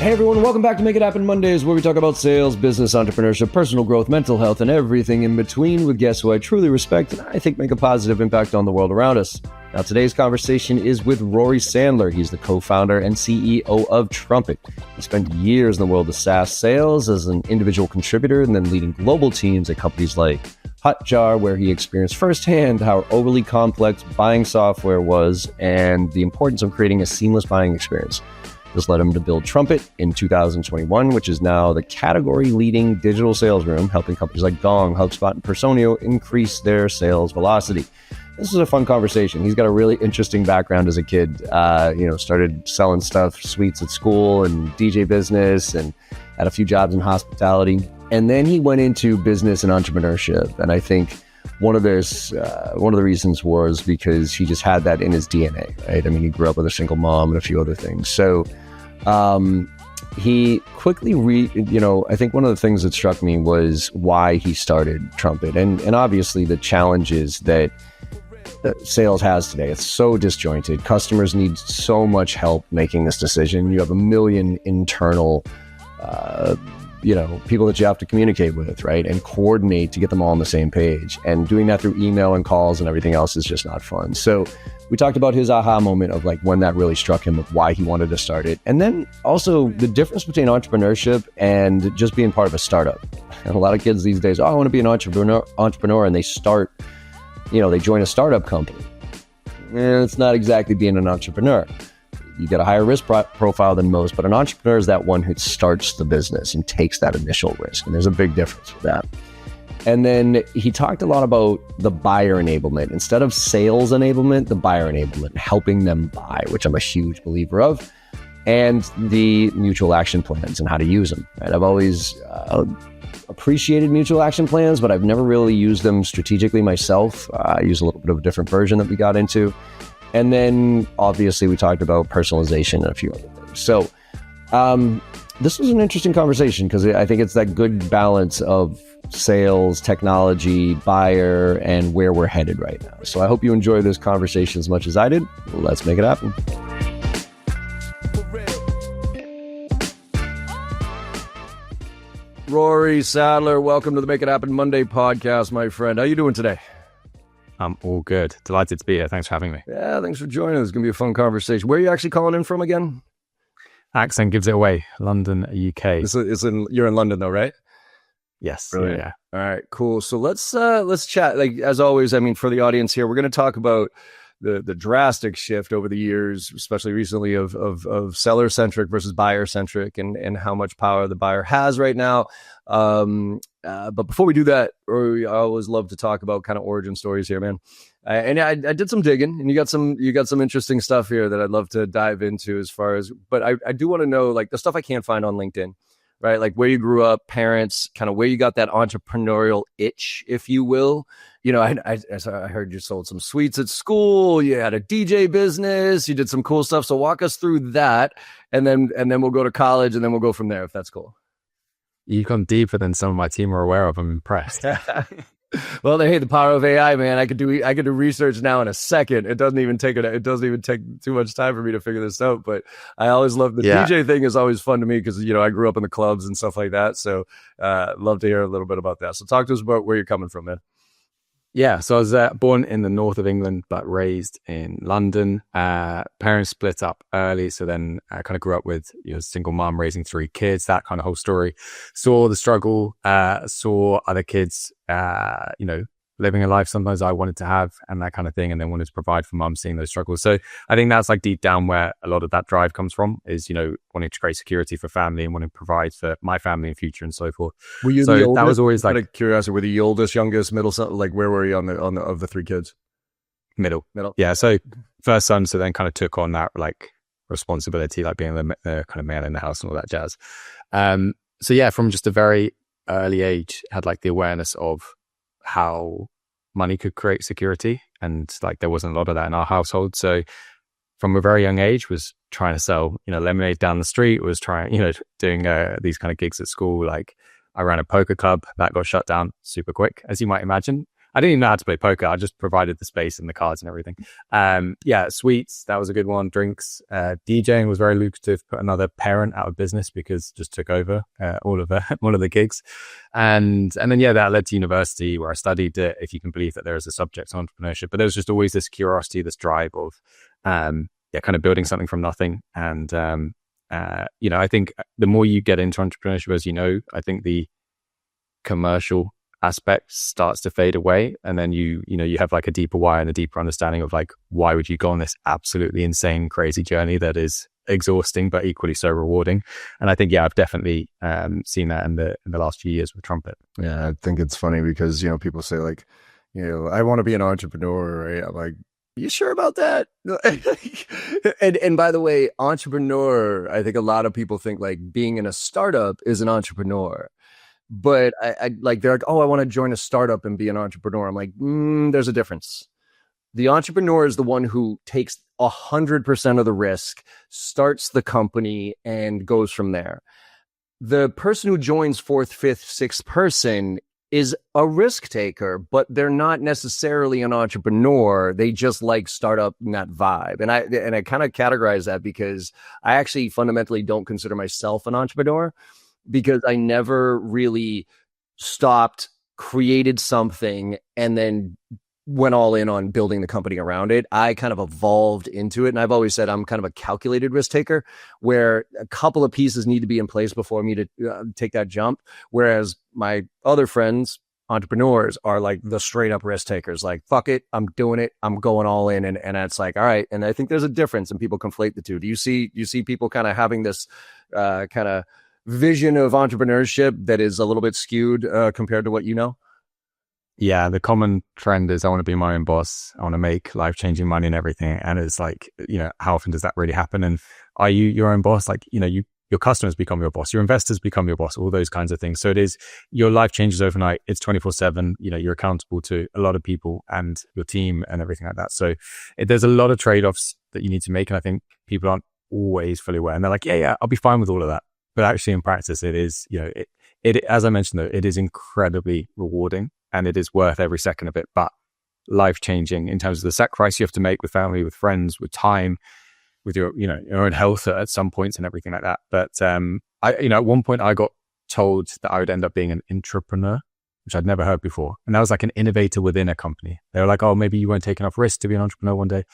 Hey everyone, welcome back to Make It Happen Mondays, where we talk about sales, business, entrepreneurship, personal growth, mental health, and everything in between with guests who I truly respect and I think make a positive impact on the world around us. Now, today's conversation is with Rory Sadler. He's the co-founder and CEO of Trumpet. He spent years in the world of SaaS sales as an individual contributor and then leading global teams at companies like Hotjar, where he experienced firsthand how overly complex buying software was and the importance of creating a seamless buying experience. This led him to build Trumpet in 2021, which is now the category-leading digital sales room, helping companies like Gong, HubSpot, and Personio increase their sales velocity. This is a fun conversation. He's got a really interesting background as a kid. Started selling sweets at school and DJ business, and had a few jobs in hospitality. And then he went into business and entrepreneurship. And I think one of the reasons was because he just had that in his DNA, right? I mean, he grew up with a single mom and a few other things. So he quickly I think one of the things that struck me was why he started Trumpet and obviously the challenges that sales has today. It's so disjointed. Customers need so much help making this decision. You have a million internal people that you have to communicate with, right? And coordinate to get them all on the same page. And doing that through email and calls and everything else is just not fun. So we talked about his aha moment of like when that really struck him of why he wanted to start it. And then also the difference between entrepreneurship and just being part of a startup. And a lot of kids these days, I want to be an entrepreneur, and they start, they join a startup company. And it's not exactly being an entrepreneur. You get a higher risk profile than most, but an entrepreneur is that one who starts the business and takes that initial risk. And there's a big difference with that. And then he talked a lot about the buyer enablement. Instead of sales enablement, the buyer enablement, helping them buy, which I'm a huge believer of, and the mutual action plans and how to use them. Right? I've always appreciated mutual action plans, but I've never really used them strategically myself. I use a little bit of a different version that we got into. And then obviously we talked about personalization and a few other things. So this was an interesting conversation because I think it's that good balance of sales, technology, buyer, and where we're headed right now. So I hope you enjoy this conversation as much as I did. Let's make it happen. Rory Sadler, welcome to the Make It Happen Monday podcast, my friend. How you doing today? I'm all good. Delighted to be here. Thanks for having me. Yeah, thanks for joining us. It's going to be a fun conversation. Where are you actually calling in from again? Accent gives it away. London, UK. You're in London though, right? Yes. Brilliant. Yeah. All right, cool. So let's chat. Like as always, I mean, for the audience here, we're going to talk about the drastic shift over the years, especially recently of seller centric versus buyer centric, and how much power the buyer has right now. But before we do that, I always love to talk about kind of origin stories here, man. And I did some digging, and you got some interesting stuff here that I'd love to dive into but I do want to know like the stuff I can't find on LinkedIn, right? Like where you grew up, parents, kind of where you got that entrepreneurial itch, if you will. I heard you sold some sweets at school. You had a DJ business. You did some cool stuff. So walk us through that, and then we'll go to college, and then we'll go from there, if that's cool. You've gone deeper than some of my team are aware of. I'm impressed. Well, the power of AI, man. I could do research now in a second. It doesn't even take too much time for me to figure this out. But I always love the DJ thing is always fun to me because I grew up in the clubs and stuff like that. So love to hear a little bit about that. So talk to us about where you're coming from, man. Yeah, so I was born in the north of England, but raised in London. Parents split up early, so then I kind of grew up with a single mom raising 3 kids, that kind of whole story. Saw the struggle, saw other kids, living a life sometimes I wanted to have and that kind of thing, and then wanted to provide for mum, seeing those struggles. So I think that's like deep down where a lot of that drive comes from, is, wanting to create security for family and wanting to provide for my family in future and so forth. Were you so the oldest? That was always like, out of curiosity, were the oldest, youngest, middle, like where were you on the of the 3 kids? Middle. Yeah. So first son, so then kind of took on that like responsibility, like being the kind of man in the house and all that jazz. So yeah, from just a very early age, had like the awareness of how money could create security, and like there wasn't a lot of that in our household. So from a very young age was trying to sell lemonade down the street, was trying doing these kind of gigs at school. Like I ran a poker club that got shut down super quick, as you might imagine. I didn't even know how to play poker. I just provided the space and the cards and everything. Yeah, sweets, that was a good one. Drinks, DJing was very lucrative. Put another parent out of business because just took over all of the gigs, and then that led to university where I studied it. If you can believe that there is a subject to entrepreneurship, but there was just always this curiosity, this drive of kind of building something from nothing. And I think the more you get into entrepreneurship, as you know, I think the commercial aspect starts to fade away, and then you have like a deeper why and a deeper understanding of like, why would you go on this absolutely insane crazy journey that is exhausting but equally so rewarding. And I think I've definitely seen that in the last few years with Trumpet. Yeah, I think it's funny because people say like, I want to be an entrepreneur, right? I'm like, you sure about that? and by the way, entrepreneur, I think a lot of people think like being in a startup is an entrepreneur. But I like, they're like, oh, I want to join a startup and be an entrepreneur. I'm like, there's a difference. The entrepreneur is the one who takes 100% of the risk, starts the company, and goes from there. The person who joins fourth, fifth, sixth person is a risk taker, but they're not necessarily an entrepreneur. They just like startup and that vibe. And I kind of categorize that because I actually fundamentally don't consider myself an entrepreneur, because I never really stopped, created something, and then went all in on building the company around it. I kind of evolved into it. And I've always said I'm kind of a calculated risk taker, where a couple of pieces need to be in place before me to take that jump. Whereas my other friends, entrepreneurs, are like the straight up risk takers, like, fuck it, I'm doing it, I'm going all in. And it's like, all right. And I think there's a difference, and people conflate the two. Do you see people kind of having this kind of vision of entrepreneurship that is a little bit skewed compared to what you know? Yeah, the common trend is I want to be my own boss. I want to make life-changing money and everything. And it's like, how often does that really happen? And are you your own boss? Like, your customers become your boss, your investors become your boss, all those kinds of things. So it is, your life changes overnight. It's 24/7. You're accountable to a lot of people and your team and everything like that. So there's a lot of trade-offs that you need to make. And I think people aren't always fully aware. And they're like, yeah, I'll be fine with all of that. But actually in practice, it is, it as I mentioned, though, it is incredibly rewarding and it is worth every second of it, but life-changing in terms of the sacrifice you have to make with family, with friends, with time, with your own health at some points and everything like that. But at one point I got told that I would end up being an entrepreneur, which I'd never heard before. And that was like an innovator within a company. They were like, oh, maybe you won't take enough risk to be an entrepreneur one day.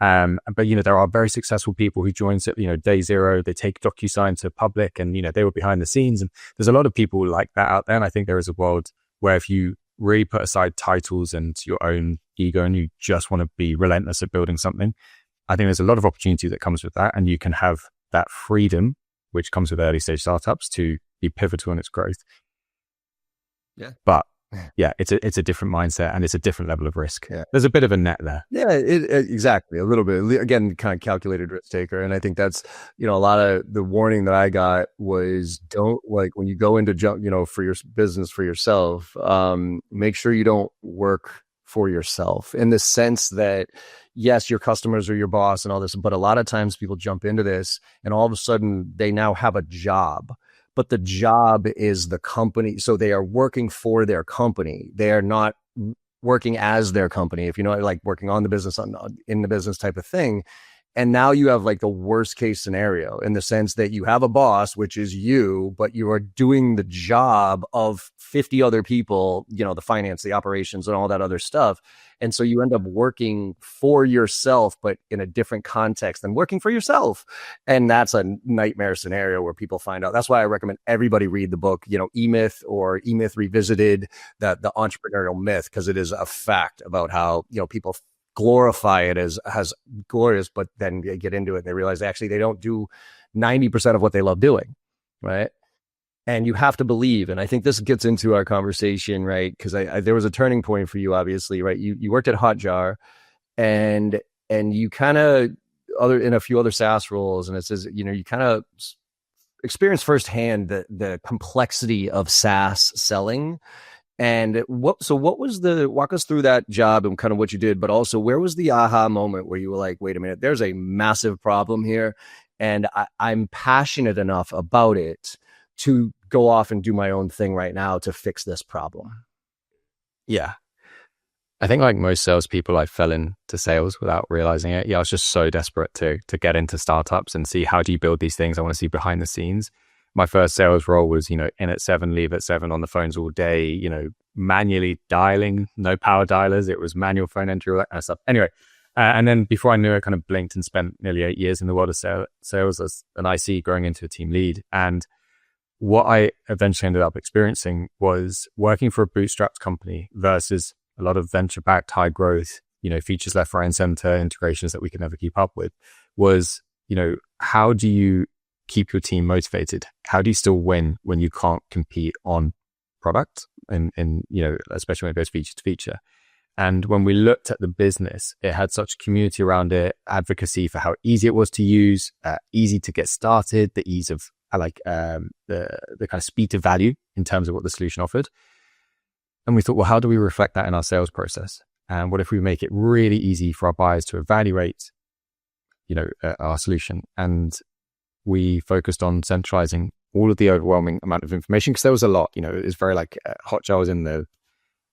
But there are very successful people who join, day zero, they take DocuSign to public, and, they were behind the scenes. And there's a lot of people like that out there. And I think there is a world where if you really put aside titles and your own ego and you just want to be relentless at building something, I think there's a lot of opportunity that comes with that. And you can have that freedom, which comes with early stage startups, to be pivotal in its growth. Yeah. But yeah, it's a different mindset and it's a different level of risk. Yeah. There's a bit of a net there. Yeah, exactly. A little bit, again, kind of calculated risk taker. And I think that's, a lot of the warning that I got was, don't, like, when you go into jump, for your business, for yourself, make sure you don't work for yourself, in the sense that, yes, your customers are your boss and all this, but a lot of times people jump into this and all of a sudden they now have a job. But the job is the company. So they are working for their company. They are not working as their company, if like working on the business, in the business type of thing. And now you have like the worst case scenario, in the sense that you have a boss, which is you, but you are doing the job of 50 other people, the finance, the operations, and all that other stuff. And so you end up working for yourself, but in a different context than working for yourself. And that's a nightmare scenario where people find out. That's why I recommend everybody read the book, E-Myth or E-Myth Revisited, the entrepreneurial myth, because it is a fact about how, people glorify it as glorious, but then they get into it and they realize actually they don't do 90% of what they love doing, right? And you have to believe, and I think this gets into our conversation, right? Because there was a turning point for you, obviously, right? You worked at Hotjar, and you kind of in a few other SaaS roles, and it says you kind of experienced firsthand the complexity of SaaS selling. And walk us through that job and kind of what you did, but also where was the aha moment where you were like, wait a minute, there's a massive problem here, and I'm passionate enough about it to go off and do my own thing right now to fix this problem? Yeah. I think like most salespeople, I fell into sales without realizing it. Yeah, I was just so desperate to get into startups and see how do you build these things. I want to see behind the scenes. My first sales role was, in at 7, leave at 7 on the phones all day, manually dialing, no power dialers. It was manual phone entry, all that kind of stuff. Anyway, and then before I knew it, I kind of blinked and spent nearly 8 years in the world of sales as an IC growing into a team lead. And what I eventually ended up experiencing was working for a bootstrapped company versus a lot of venture-backed high growth, features left, right, and center, integrations that we could never keep up with was, how do you keep your team motivated? How do you still win when you can't compete on product and especially when it goes feature to feature? And when we looked at the business, it had such community around it, advocacy for how easy it was to use, easy to get started, the ease of the kind of speed to value in terms of what the solution offered. And we thought, well, how do we reflect that in our sales process? And what if we make it really easy for our buyers to evaluate, our solution? And we focused on centralizing all of the overwhelming amount of information because there was a lot. It was very Hotjar was in the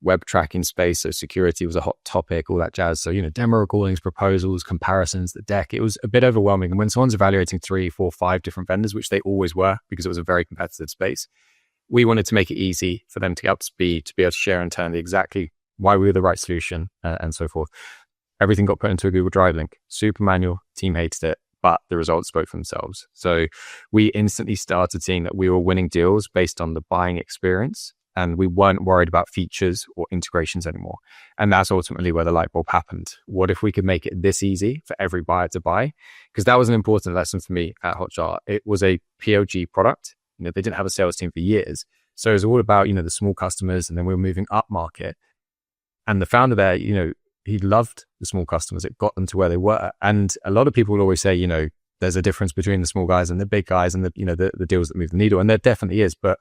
web tracking space, so security was a hot topic, all that jazz. So demo recordings, proposals, comparisons, the deck. It was a bit overwhelming. And when someone's evaluating 3, 4, 5 different vendors, which they always were because it was a very competitive space, we wanted to make it easy for them to get up to speed, to be able to share in turn exactly why we were the right solution and so forth. Everything got put into a Google Drive link. Super manual, team hated it, but the results spoke for themselves. So we instantly started seeing that we were winning deals based on the buying experience, and we weren't worried about features or integrations anymore. And that's ultimately where the light bulb happened. What if we could make it this easy for every buyer to buy? Because that was an important lesson for me at Hotjar. It was a PLG product. They didn't have a sales team for years. So it was all about, the small customers, and then we were moving up market. And the founder there, he loved the small customers. It got them to where they were. And a lot of people will always say, there's a difference between the small guys and the big guys and the deals that move the needle. And there definitely is. But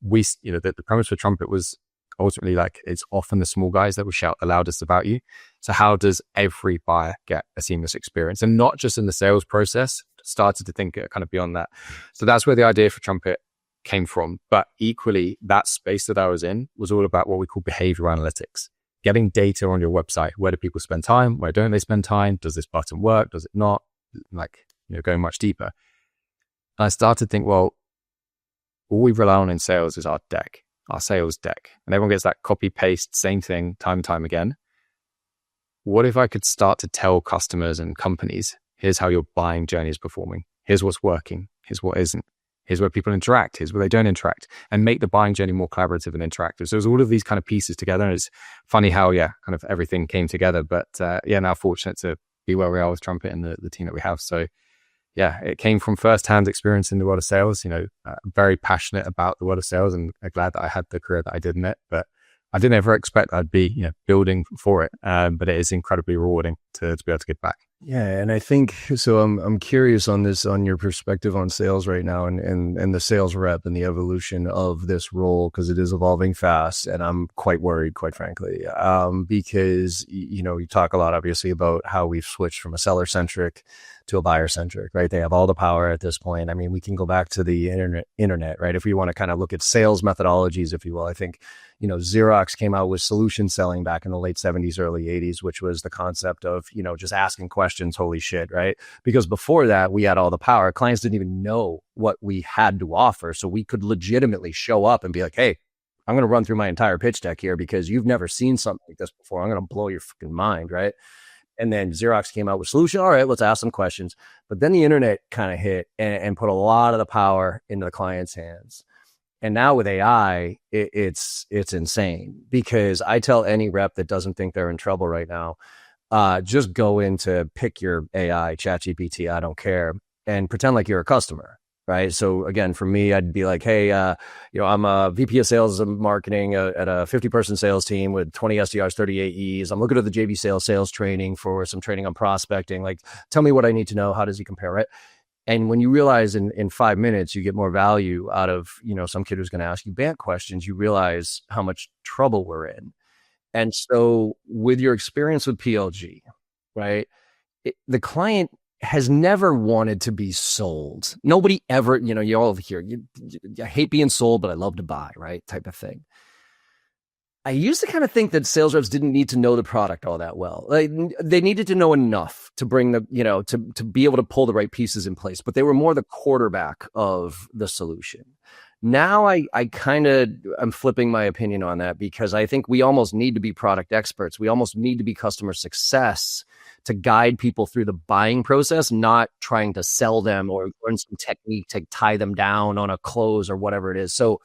the premise for Trumpet was ultimately it's often the small guys that will shout the loudest about you. So how does every buyer get a seamless experience? And not just in the sales process, started to think kind of beyond that. So that's where the idea for Trumpet came from. But equally, that space that I was in was all about what we call behavioral analytics. Getting data on your website. Where do people spend time? Where don't they spend time? Does this button work? Does it not? Going much deeper. And I started to think, well, all we rely on in sales is our deck, our sales deck. And everyone gets that copy paste, same thing, time and time again. What if I could start to tell customers and companies, here's how your buying journey is performing. Here's what's working. Here's what isn't. Here's where people interact. Here's where they don't interact, and make the buying journey more collaborative and interactive. So there's all of these kind of pieces together. And it's funny how, kind of everything came together. But now fortunate to be where we are with Trumpet and the team that we have. So it came from firsthand experience in the world of sales, very passionate about the world of sales, and glad that I had the career that I did in it. But I didn't ever expect I'd be, building for it. But it is incredibly rewarding to be able to give back. Yeah, and I think so. I'm curious on this, on your perspective on sales right now, and the sales rep and the evolution of this role, because it is evolving fast, and I'm quite worried, quite frankly, because you talk a lot, obviously, about how we've switched from a seller centric to a buyer centric, right? They have all the power at this point. I mean, we can go back to the internet, right? If we want to kind of look at sales methodologies, if you will, I think Xerox came out with solution selling back in the late 70s, early 80s, which was the concept of, just asking questions, holy shit, right? Because before that, we had all the power. Clients didn't even know what we had to offer. So we could legitimately show up and be like, hey, I'm going to run through my entire pitch deck here because you've never seen something like this before. I'm going to blow your fucking mind, right? And then Xerox came out with solution. All right, let's ask some questions. But then the internet kind of hit and put a lot of the power into the client's hands. And now with AI, it's insane, because I tell any rep that doesn't think they're in trouble right now, just go in to pick your AI, ChatGPT, I don't care, and pretend like you're a customer, right? So again, for me, I'd be like, hey, I'm a VP of sales and marketing at a 50-person sales team with 20 SDRs, 30 AEs. I'm looking at the JV sales training for some training on prospecting. Like, tell me what I need to know. How does he compare, right? And when you realize in 5 minutes, you get more value out of, some kid who's going to ask you BANT questions, you realize how much trouble we're in. And so with your experience with PLG, right, the client has never wanted to be sold. Nobody ever, you all hear, I hate being sold, but I love to buy, right, type of thing. I used to kind of think that sales reps didn't need to know the product all that well. Like, they needed to know enough to bring the, to be able to pull the right pieces in place, but they were more the quarterback of the solution. Now I'm flipping my opinion on that, because I think we almost need to be product experts. We almost need to be customer success to guide people through the buying process, not trying to sell them or learn some technique to tie them down on a close or whatever it is. So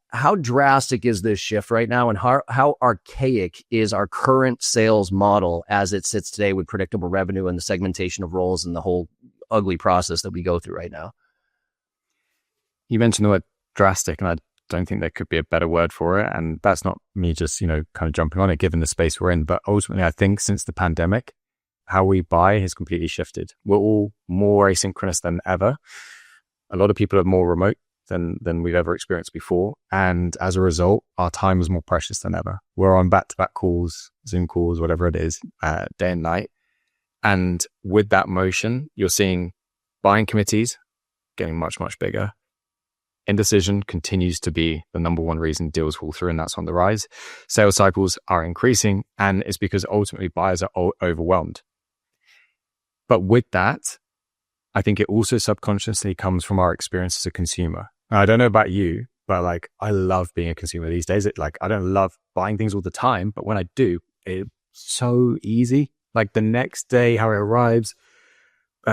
how drastic is this shift right now, and how archaic is our current sales model as it sits today with predictable revenue and the segmentation of roles and the whole ugly process that we go through right now? You mentioned the word drastic, and I don't think there could be a better word for it. And that's not me just, kind of jumping on it, given the space we're in. But ultimately, I think since the pandemic, how we buy has completely shifted. We're all more asynchronous than ever. A lot of people are more remote than we've ever experienced before. And as a result, our time is more precious than ever. We're on back-to-back calls, Zoom calls, whatever it is, day and night. And with that motion, you're seeing buying committees getting much, much bigger. Indecision continues to be the number one reason deals fall through, and that's on the rise. Sales cycles are increasing, and it's because ultimately buyers are overwhelmed. But with that, I think it also subconsciously comes from our experience as a consumer. Now, I don't know about you, but I love being a consumer these days. I don't love buying things all the time, but when I do, it's so easy. Like the next day, how it arrives,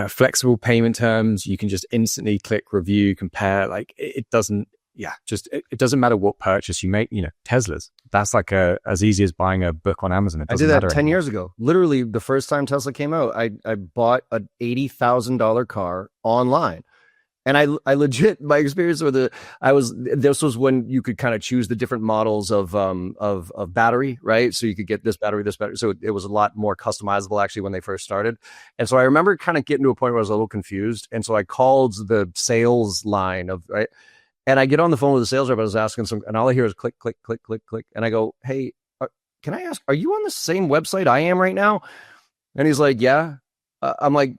flexible payment terms, you can just instantly click review, compare. It doesn't matter what purchase you make. Teslas, that's as easy as buying a book on Amazon. I did that 10 years ago. Literally, the first time Tesla came out, I bought an $80,000 car online. And I legit, my experience with this was when you could kind of choose the different models of battery, right? So you could get this battery. So it was a lot more customizable actually when they first started. And so I remember kind of getting to a point where I was a little confused. And so I called the sales line right? And I get on the phone with the sales rep. I was asking and all I hear is click, click, click, click, click. And I go, hey, can I ask, are you on the same website I am right now? And he's like, yeah. I'm like,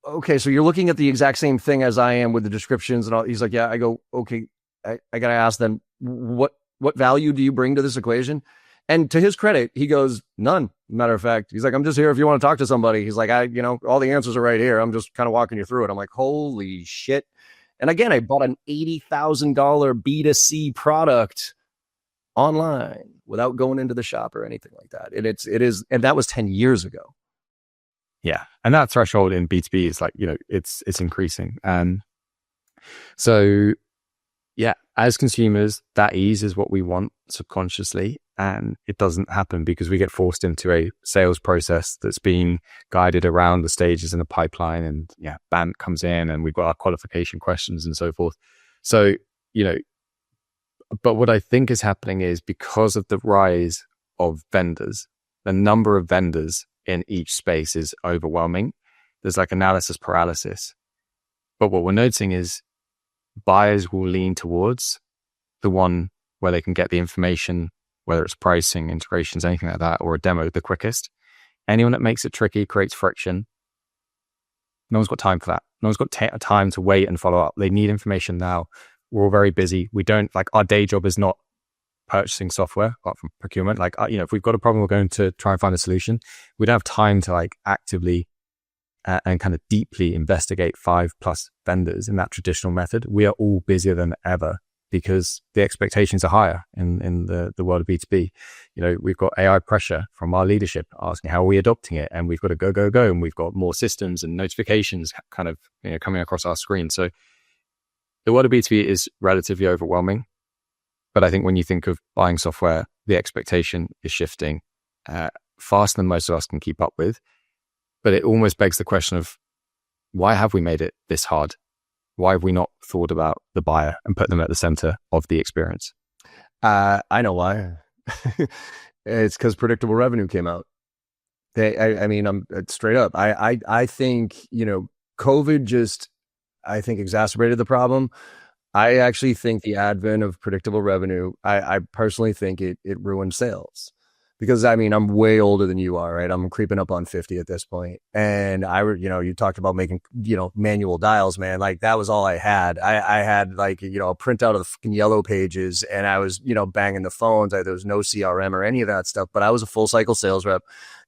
okay, so you're looking at the exact same thing as I am with the descriptions and all. He's like, yeah. I go, okay, I got to ask then, what value do you bring to this equation? And to his credit, he goes, none. Matter of fact, he's like, I'm just here if you want to talk to somebody. He's like, all the answers are right here. I'm just kind of walking you through it. I'm like, holy shit. And again, I bought an $80,000 B2C product online without going into the shop or anything like that. And and that was 10 years ago. Yeah. And that threshold in B2B is it's increasing. And so, yeah, as consumers, that ease is what we want subconsciously. And it doesn't happen because we get forced into a sales process that's being guided around the stages in the pipeline. And BANT comes in and we've got our qualification questions and so forth. So, but what I think is happening is because of the rise of vendors, the number of vendors in each space is overwhelming. There's analysis paralysis. But what we're noticing is buyers will lean towards the one where they can get the information, whether it's pricing, integrations, anything like that, or a demo the quickest. Anyone that makes it tricky, creates friction. No one's got time for that. No one's got time to wait and follow up. They need information now. We're all very busy. We don't our day job is not purchasing software apart from procurement. If we've got a problem, we're going to try and find a solution. We don't have time to actively and kind of deeply investigate 5+ vendors in that traditional method. We are all busier than ever because the expectations are higher in the world of B2B. We've got AI pressure from our leadership asking how are we adopting it, and we've got to go, and we've got more systems and notifications kind of coming across our screen. So the world of B2B is relatively overwhelming. But I think when you think of buying software, the expectation is shifting faster than most of us can keep up with. But it almost begs the question of why have we made it this hard? Why have we not thought about the buyer and put them at the center of the experience? I know why. It's because predictable revenue came out. I'm straight up. I think, COVID just, exacerbated the problem. I actually think the advent of predictable revenue, I personally think it ruined sales. Because I mean, I'm way older than you are, right? I'm creeping up on 50 at this point. And you talked about making, manual dials, man. Like that was all I had. I had like, a printout of the fucking yellow pages, and I was, banging the phones. There was no CRM or any of that stuff, but I was a full cycle sales rep.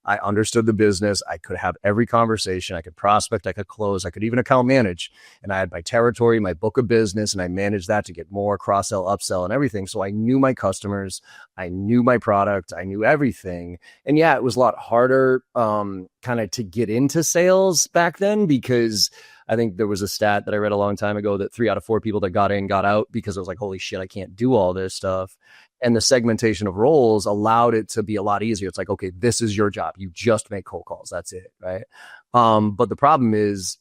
I understood the business. I could have every conversation. I could prospect. I could close. I could even account manage. And I had my territory, my book of business, and I managed that to get more cross-sell, upsell, and everything. So I knew my customers. I knew my product. I knew everything. And yeah, it was a lot harder kind of to get into sales back then, because I think there was a stat that I read a long time ago that 3 out of 4 people that got in got out, because it was like, holy shit, I can't do all this stuff. And the segmentation of roles allowed it to be a lot easier. It's like, okay, this is your job. You just make cold calls. That's it, right? But the problem is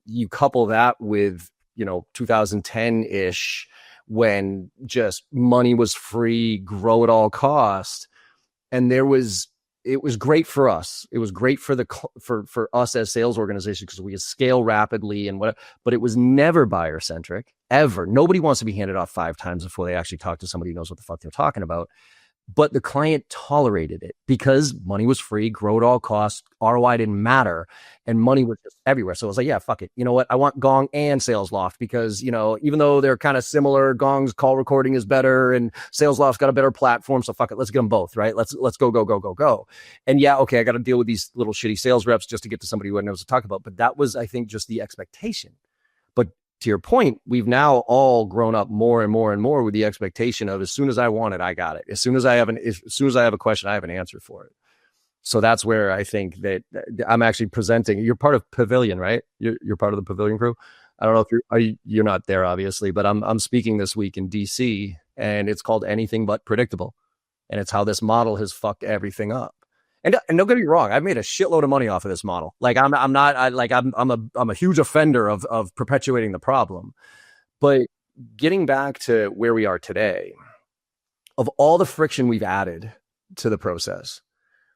you couple that with, 2010-ish, when just money was free, grow at all cost. And it was great for us. It was great for for us as sales organizations, because we could scale rapidly and but it was never buyer centric, ever. Nobody wants to be handed off 5 times before they actually talk to somebody who knows what the fuck they're talking about. But the client tolerated it because money was free, grow at all costs, ROI didn't matter, and money was just everywhere. So I was like, yeah, fuck it. You know what? I want Gong and SalesLoft, because, even though they're kind of similar, Gong's call recording is better and SalesLoft's got a better platform. So fuck it. Let's get them both, right? Let's go. And yeah, okay, I got to deal with these little shitty sales reps just to get to somebody who knows what to talk about. But that was, I think, just the expectation. But to your point, we've now all grown up more and more and more with the expectation of, as soon as I want it, I got it. As soon as I have a question, I have an answer for it. So that's where I think that I'm actually presenting. You're part of Pavilion, right? You're part of the Pavilion crew. I don't know if you're not there, obviously, but I'm speaking this week in DC, and it's called Anything But Predictable, and it's how this model has fucked everything up. And don't get me wrong, I've made a shitload of money off of this model. Like I'm a huge offender of perpetuating the problem. But getting back to where we are today, of all the friction we've added to the process,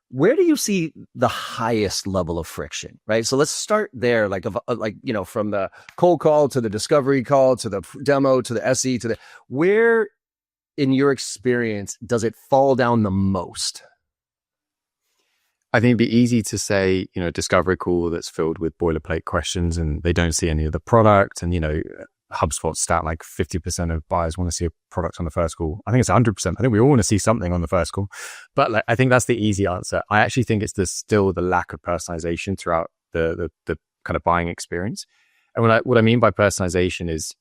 where do you see the highest level of friction, right? So let's start there, from the cold call to the discovery call to the demo to the SE to where, in your experience, does it fall down the most? I think it'd be easy to say, discovery call that's filled with boilerplate questions and they don't see any of the product. And, HubSpot stat, like 50% of buyers want to see a product on the first call. I think it's 100%. I think we all want to see something on the first call. But I think that's the easy answer. I actually think it's still the lack of personalization throughout the kind of buying experience. And what I mean by personalization is,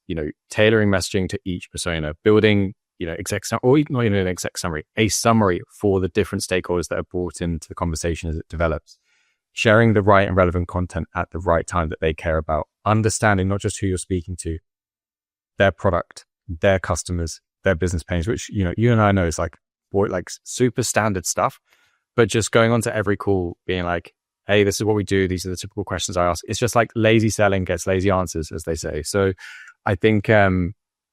tailoring messaging to each persona, building or not even an exec summary, a summary for the different stakeholders that are brought into the conversation as it develops, sharing the right and relevant content at the right time that they care about, understanding not just who you're speaking to, their product, their customers, their business pains, which, you and I know is like super standard stuff, but just going on to every call being like, hey, this is what we do. These are the typical questions I ask. It's just like lazy selling gets lazy answers, as they say. So I think,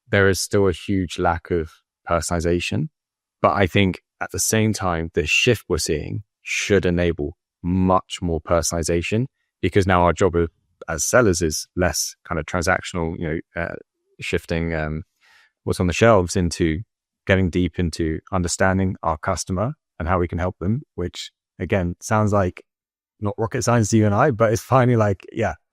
there is still a huge lack of personalization, but I think at the same time, the shift we're seeing should enable much more personalization, because now our job as sellers is less kind of transactional, shifting what's on the shelves into getting deep into understanding our customer and how we can help them, which again, sounds like not rocket science to you and I, but it's finally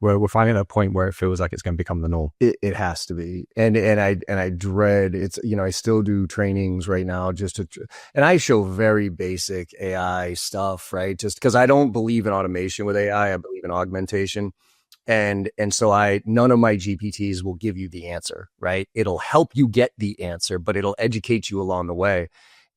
we're finally at a point where it feels like it's going to become the norm. It has to be. And I dread it's, I still do trainings right now and I show very basic AI stuff, right? Just because I don't believe in automation with AI, I believe in augmentation. And so none of my GPTs will give you the answer, right? It'll help you get the answer, but it'll educate you along the way.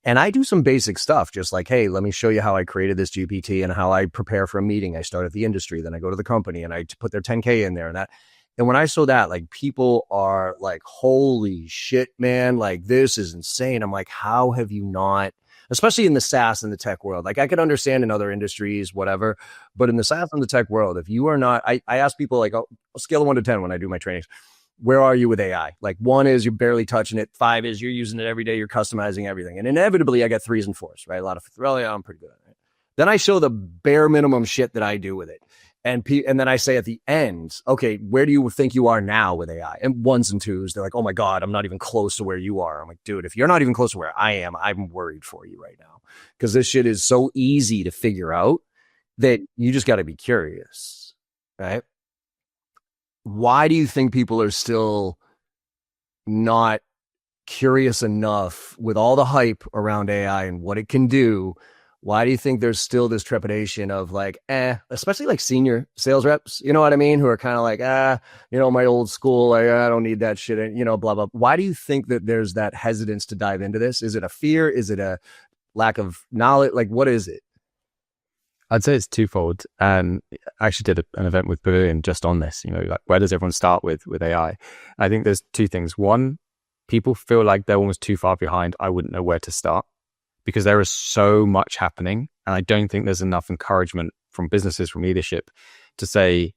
And I do some basic stuff, just like, hey, let me show you how I created this GPT and how I prepare for a meeting. I start at the industry, then I go to the company and I put their 10K in there and that. And when I saw that, like, people are like, holy shit, man, like, this is insane. I'm like, how have you not, especially in the SaaS and the tech world? Like, I could understand in other industries, whatever, but in the SaaS and the tech world, if you are not, I ask people, like, I'll scale of 1 to 10 when I do my trainings. Where are you with AI? Like, 1 is you're barely touching it. 5 is you're using it every day. You're customizing everything. And inevitably, I get 3s and 4s, right? A lot of, well, yeah, I'm pretty good at it. Then I show the bare minimum shit that I do with it. And then I say at the end, okay, where do you think you are now with AI? And ones and twos, they're like, oh my God, I'm not even close to where you are. I'm like, dude, if you're not even close to where I am, I'm worried for you right now. Because this shit is so easy to figure out that you just got to be curious, right? Why do you think people are still not curious enough with all the hype around AI and what it can do? Why do you think there's still this trepidation of like, especially like senior sales reps, you know what I mean? Who are kind of like, my old school, I don't need that shit, and, blah, blah. Why do you think that there's that hesitance to dive into this? Is it a fear? Is it a lack of knowledge? Like, what is it? I'd say it's twofold. And I actually did an event with Pavilion just on this, like where does everyone start with AI? I think there's two things. One, people feel like they're almost too far behind. I wouldn't know where to start, because there is so much happening. And I don't think there's enough encouragement from businesses, from leadership to say,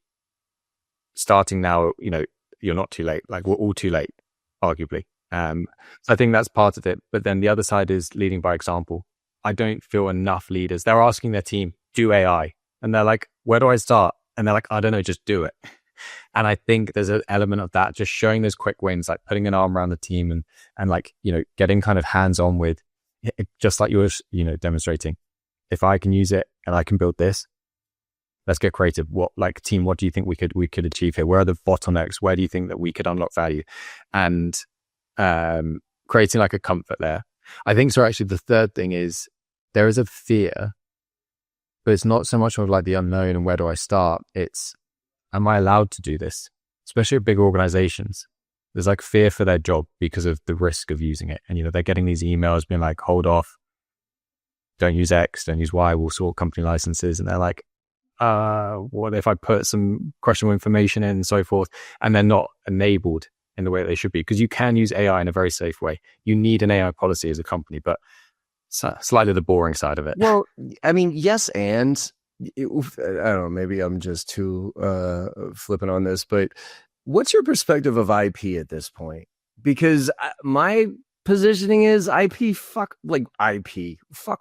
starting now, you're not too late. Like, we're all too late, arguably. So I think that's part of it. But then the other side is leading by example. I don't feel enough leaders. They're asking their team, do AI. And they're like, where do I start? And they're like, I don't know, just do it. And I think there's an element of that, just showing those quick wins, like putting an arm around the team and like, getting kind of hands-on with, just like you were, demonstrating. If I can use it and I can build this, let's get creative. What, like, team, what do you think we could achieve here? Where are the bottlenecks? Where do you think that we could unlock value? And creating like a comfort there. I think so. Actually, the third thing is there is a fear, but it's not so much of like the unknown and where do I start? It's, am I allowed to do this? Especially at big organizations. There's like fear for their job because of the risk of using it. And, they're getting these emails being like, hold off, don't use X, don't use Y, we'll sort company licenses. And they're like, what if I put some questionable information in and so forth? And they're not enabled in the way that they should be, because you can use AI in a very safe way. You need an AI policy as a company, but slightly the boring side of it. Well, I mean, yes, and I don't know, maybe I'm just too flippant on this, but what's your perspective of IP at this point? Because my positioning is IP, fuck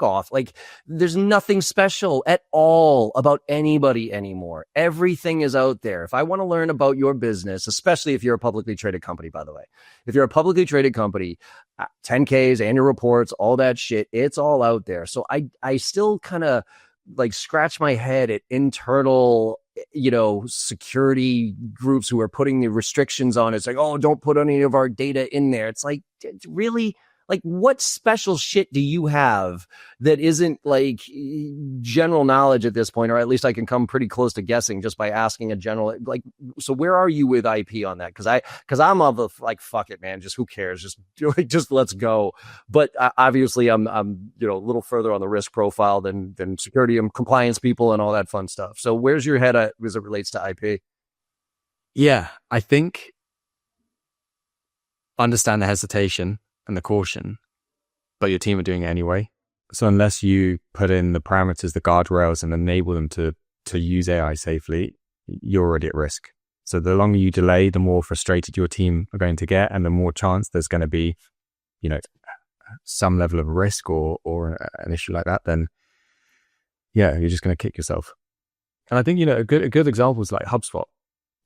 off. Like, there's nothing special at all about anybody anymore. Everything is out there. If I want to learn about your business, especially if you're a publicly traded company, by the way, if you're a publicly traded company, 10Ks, annual reports, all that shit, it's all out there. So I still kind of like scratch my head at internal, security groups who are putting the restrictions on. It's like, oh, don't put any of our data in there. It's like, really? Like, what special shit do you have that isn't like general knowledge at this point? Or at least I can come pretty close to guessing just by asking a general, like, so where are you with IP on that? Cause I'm of the, like, fuck it, man. Just who cares? Just let's go. But obviously I'm, a little further on the risk profile than security and compliance people and all that fun stuff. So where's your head at as it relates to IP? Yeah, I think understand the hesitation and the caution, but your team are doing it anyway. So unless you put in the parameters, the guardrails, and enable them to use AI safely, you're already at risk. So the longer you delay, the more frustrated your team are going to get, and the more chance there's going to be, some level of risk or an issue like that. Then, yeah, you're just going to kick yourself. And I think a good example is like HubSpot.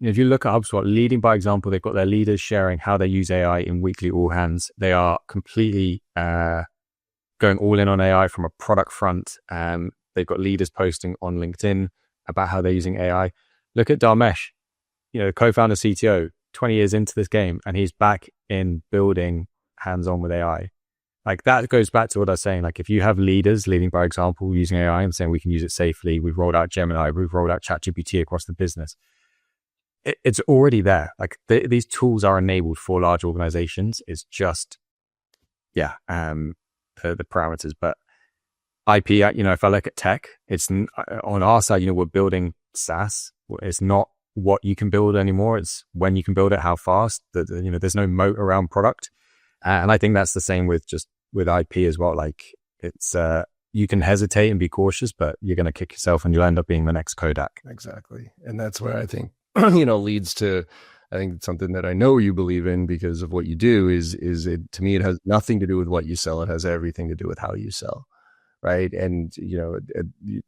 If you look at HubSpot, leading by example, they've got their leaders sharing how they use AI in weekly all hands. They are completely going all in on AI from a product front. They've got leaders posting on LinkedIn about how they're using AI. Look at Dharmesh, co-founder, CTO, 20 years into this game, and he's back in building hands-on with AI. Like, that goes back to what I was saying. Like, if you have leaders leading by example using AI and saying we can use it safely, we've rolled out Gemini, we've rolled out ChatGPT across the business. It's already there. Like, these tools are enabled for large organizations. It's just, the parameters. But IP, if I look at tech, it's on our side, we're building SaaS. It's not what you can build anymore. It's when you can build it, how fast. There's no moat around product. And I think that's the same with IP as well. Like, it's, you can hesitate and be cautious, but you're going to kick yourself and you'll end up being the next Kodak. Exactly. And that's where I think, leads to, I think, something that I know you believe in because of what you do is it, to me, it has nothing to do with what you sell. It has everything to do with how you sell. right? And,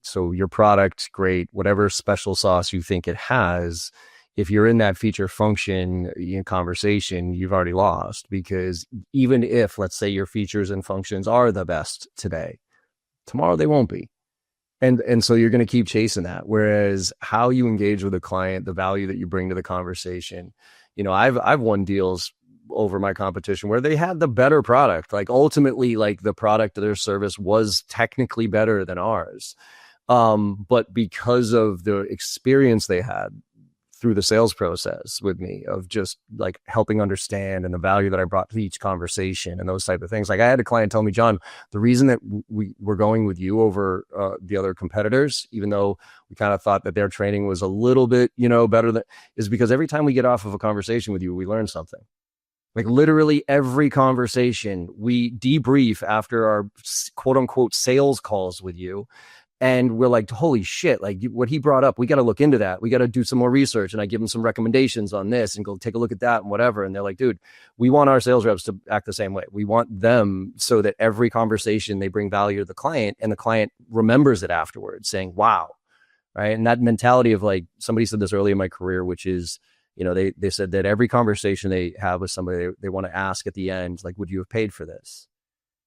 so your product, great, whatever special sauce you think it has, if you're in that feature function conversation, you've already lost, because even if, let's say, your features and functions are the best today, tomorrow they won't be. And so you're going to keep chasing that. Whereas how you engage with a client, the value that you bring to the conversation, I've won deals over my competition where they had the better product. Like ultimately, like the product of their service was technically better than ours. But because of the experience they had through the sales process with me of just like helping understand and the value that I brought to each conversation and those type of things. Like I had a client tell me, John, the reason that we're going with you over the other competitors, even though we kind of thought that their training was a little bit, better than, is because every time we get off of a conversation with you, we learn something. Like literally every conversation, we debrief after our quote unquote sales calls with you. And we're like, holy shit, like what he brought up, we got to look into that. We got to do some more research. And I give them some recommendations on this and go take a look at that and whatever. And they're like, dude, we want our sales reps to act the same way. We want them so that every conversation they bring value to the client and the client remembers it afterwards saying, wow. Right. And that mentality of like, somebody said this early in my career, which is, they said that every conversation they have with somebody, they want to ask at the end, like, would you have paid for this?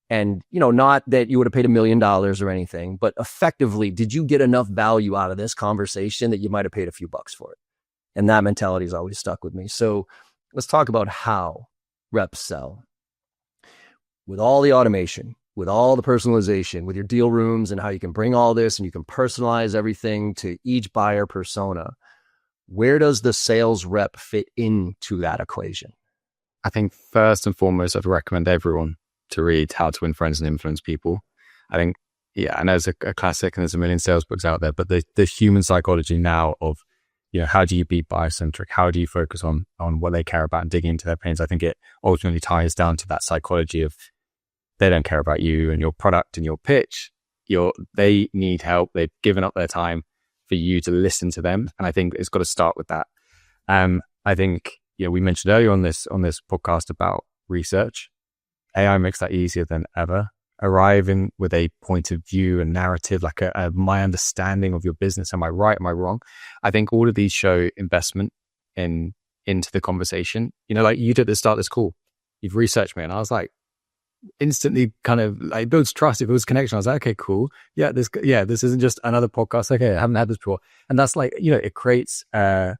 And, not that you would have paid $1 million or anything, but effectively, did you get enough value out of this conversation that you might have paid a few bucks for it? And that mentality has always stuck with me. So let's talk about how reps sell. With all the automation, with all the personalization, with your deal rooms and how you can bring all this and you can personalize everything to each buyer persona, where does the sales rep fit into that equation? I think first and foremost, I'd recommend everyone to read How to Win Friends and Influence People. I think, I know it's a classic and there's a million sales books out there, but the human psychology now of, how do you be buyer-centric? How do you focus on what they care about and digging into their pains? I think it ultimately ties down to that psychology of they don't care about you and your product and your pitch. They need help. They've given up their time for you to listen to them. And I think it's got to start with that. I think, we mentioned earlier on this podcast about research. AI makes that easier than ever. Arriving with a point of view and narrative, like my understanding of your business. Am I right? Am I wrong? I think all of these show investment into the conversation. Like you did at the start of this call, you've researched me, and I was like, instantly kind of like builds trust. If it was connection, I was like, okay, cool. Yeah, this isn't just another podcast. Okay, I haven't had this before, and that's like it creates a